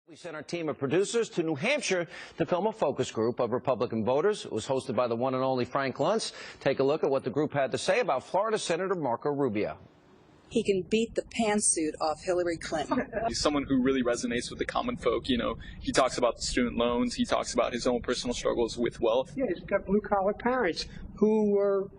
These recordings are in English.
We sent our team of producers to New Hampshire to film a focus group of Republican voters. It was hosted by the one and only Frank Luntz. Take a look at what the group had to say about Florida Senator Marco Rubio. He can beat the pantsuit off Hillary Clinton. He's someone who really resonates with the common folk. You know, he talks about the student loans. He talks about his own personal struggles with wealth. Yeah, he's got blue-collar parents who were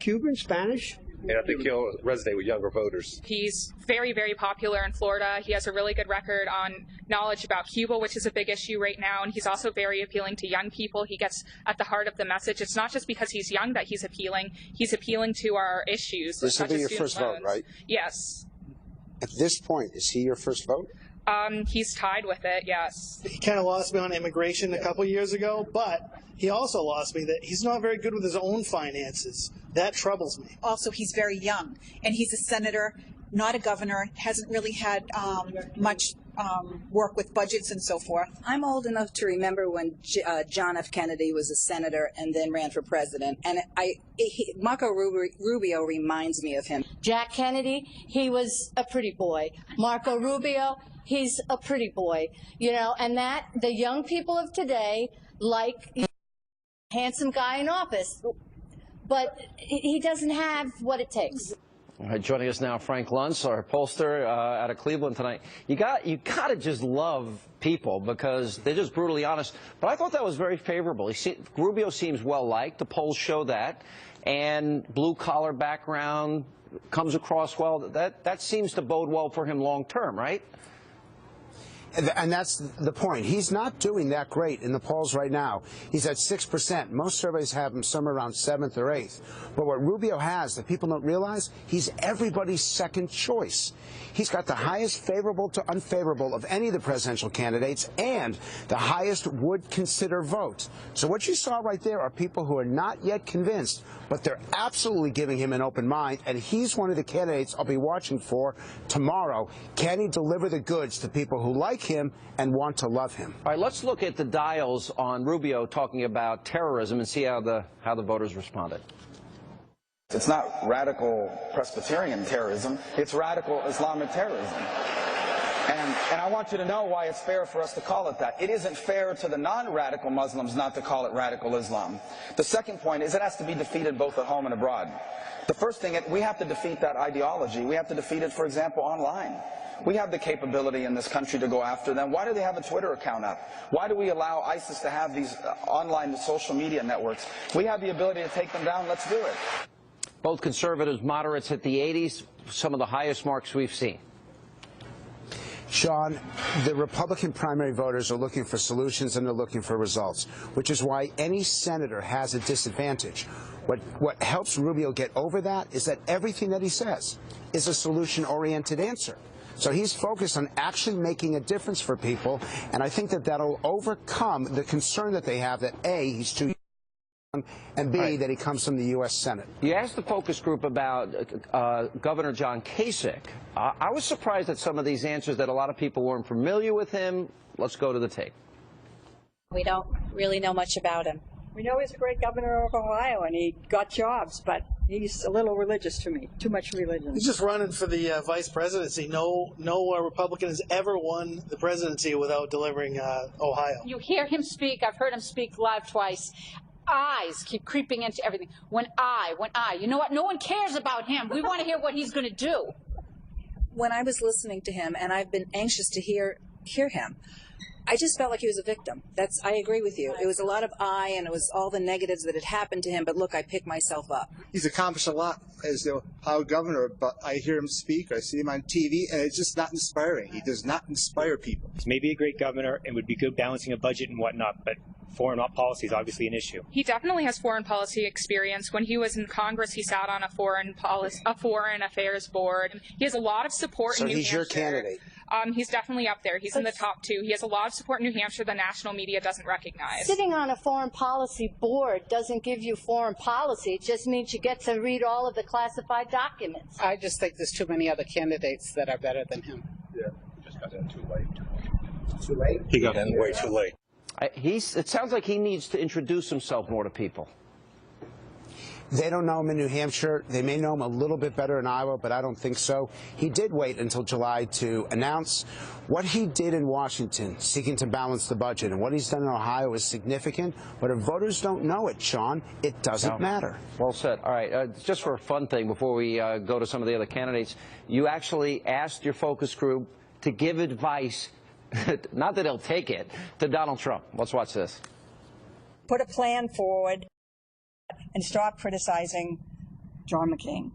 Cuban, Spanish. And I think he'll resonate with younger voters. He's very, very popular in Florida. He has a really good record on knowledge about Cuba, which is a big issue right now. And he's also very appealing to young people. He gets at the heart of the message. It's not just because he's young that he's appealing. He's appealing to our issues. This will be your first vote, right? Yes. At this point, is he your first vote? He's tied with it, yes. He kind of lost me on immigration a couple years ago, but he also lost me that he's not very good with his own finances. That troubles me. Also, he's very young, and he's a senator, not a governor, hasn't really had much work with budgets and so forth. I'm old enough to remember when John F. Kennedy was a senator and then ran for president, and Marco Rubio reminds me of him. Jack Kennedy, he was a pretty boy. Marco Rubio, he's a pretty boy. You know, and that the young people of today like a handsome guy in office, but he doesn't have what it takes. All right, joining us now, Frank Luntz, our pollster out of Cleveland tonight. You got to just love people because they're just brutally honest. But I thought that was very favorable. Rubio seems well liked. The polls show that, and blue collar background comes across well. That seems to bode well for him long term, right? And that's the point. He's not doing that great in the polls right now. He's at 6%. Most surveys have him somewhere around 7th or 8th. But what Rubio has that people don't realize, he's everybody's second choice. He's got the highest favorable to unfavorable of any of the presidential candidates and the highest would consider vote. So what you saw right there are people who are not yet convinced, but they're absolutely giving him an open mind, and he's one of the candidates I'll be watching for tomorrow. Can he deliver the goods to people who like him and want to love him? All right, let's look at the dials on Rubio talking about terrorism and see how the voters responded. It's not radical Presbyterian terrorism, it's radical Islamic terrorism. And I want you to know why it's fair for us to call it that. It isn't fair to the non-radical Muslims not to call it radical Islam. The second point is it has to be defeated both at home and abroad. The first thing, we have to defeat that ideology. We have to defeat it, for example, online. We have the capability in this country to go after them. Why do they have a Twitter account up? Why do we allow ISIS to have these online social media networks? We have the ability to take them down. Let's do it. Both conservatives, moderates hit the 80s, some of the highest marks we've seen. Sean, the Republican primary voters are looking for solutions and they're looking for results, which is why any senator has a disadvantage. What helps Rubio get over that is that everything that he says is a solution-oriented answer. So he's focused on actually making a difference for people, and I think that that'll overcome the concern that they have that, A, he's too young, and B, that he comes from the U.S. Senate. You asked the focus group about Governor John Kasich. I was surprised at some of these answers that a lot of people weren't familiar with him. Let's go to the tape. We don't really know much about him. We know he's a great governor of Ohio, and he got jobs, but he's a little religious to me, too much religion. He's just running for the vice presidency. No Republican has ever won the presidency without delivering Ohio. You hear him speak. I've heard him speak live twice. Eyes keep creeping into everything. When I, you know what? No one cares about him. We want to hear what he's going to do. When I was listening to him, and I've been anxious to hear him, I just felt like he was a victim. I agree with you. It was a lot of and it was all the negatives that had happened to him, but look, I picked myself up. He's accomplished a lot as the Ohio governor, but I hear him speak, I see him on TV, and it's just not inspiring. He does not inspire people. He's maybe a great governor and would be good balancing a budget and whatnot, but foreign policy is obviously an issue. He definitely has foreign policy experience. When he was in Congress, he sat on a foreign affairs board. He has a lot of support in New Hampshire. So he's your candidate? He's definitely up there. He's in the top 2. He has a lot of support in New Hampshire the national media doesn't recognize. Sitting on a foreign policy board doesn't give you foreign policy. It just means you get to read all of the classified documents. I just think there's too many other candidates that are better than him. Yeah, he just got in too late. Too late? He got in way too late. It sounds like he needs to introduce himself more to people. They don't know him in New Hampshire. They may know him a little bit better in Iowa, but I don't think so. He did wait until July to announce. What he did in Washington, seeking to balance the budget, and what he's done in Ohio is significant, but if voters don't know it, Sean, it doesn't matter. Well said. All right, just for a fun thing before we go to some of the other candidates, you actually asked your focus group to give advice, not that he'll take it, to Donald Trump. Let's watch this. Put a plan forward and stop criticizing John McCain.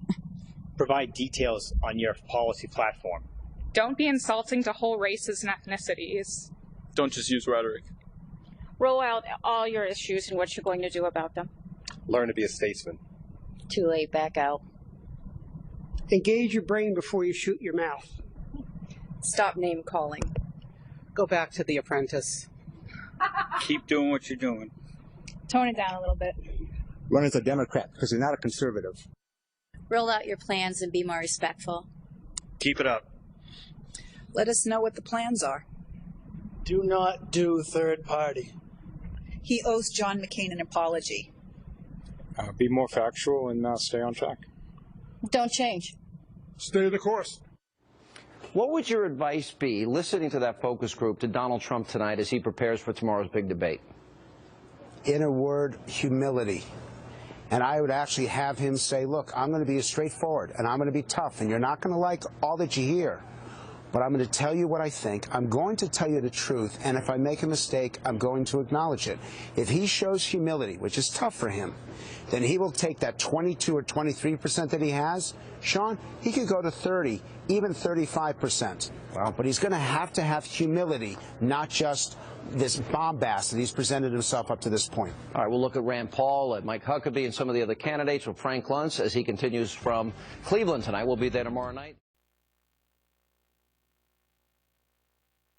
Provide details on your policy platform. Don't be insulting to whole races and ethnicities. Don't just use rhetoric. Roll out all your issues and what you're going to do about them. Learn to be a statesman. Too late, back out. Engage your brain before you shoot your mouth. Stop name calling. Go back to The Apprentice. Keep doing what you're doing. Tone it down a little bit. Run as a Democrat because you're not a conservative. Roll out your plans and be more respectful. Keep it up. Let us know what the plans are. Do not do third party. He owes John McCain an apology. Be more factual and stay on track. Don't change. Stay the course. What would your advice be, listening to that focus group, to Donald Trump tonight as he prepares for tomorrow's big debate? In a word, humility. And I would actually have him say, look, I'm going to be straightforward, and I'm going to be tough, and you're not going to like all that you hear. But I'm going to tell you what I think. I'm going to tell you the truth, and if I make a mistake, I'm going to acknowledge it. If he shows humility, which is tough for him, then he will take that 22 or 23% that he has. Sean, he could go to 30, even 35%. Well, but he's going to have humility, not just this bombast that he's presented himself up to this point. All right, we'll look at Rand Paul, at Mike Huckabee, and some of the other candidates with Frank Luntz as he continues from Cleveland tonight. We'll be there tomorrow night.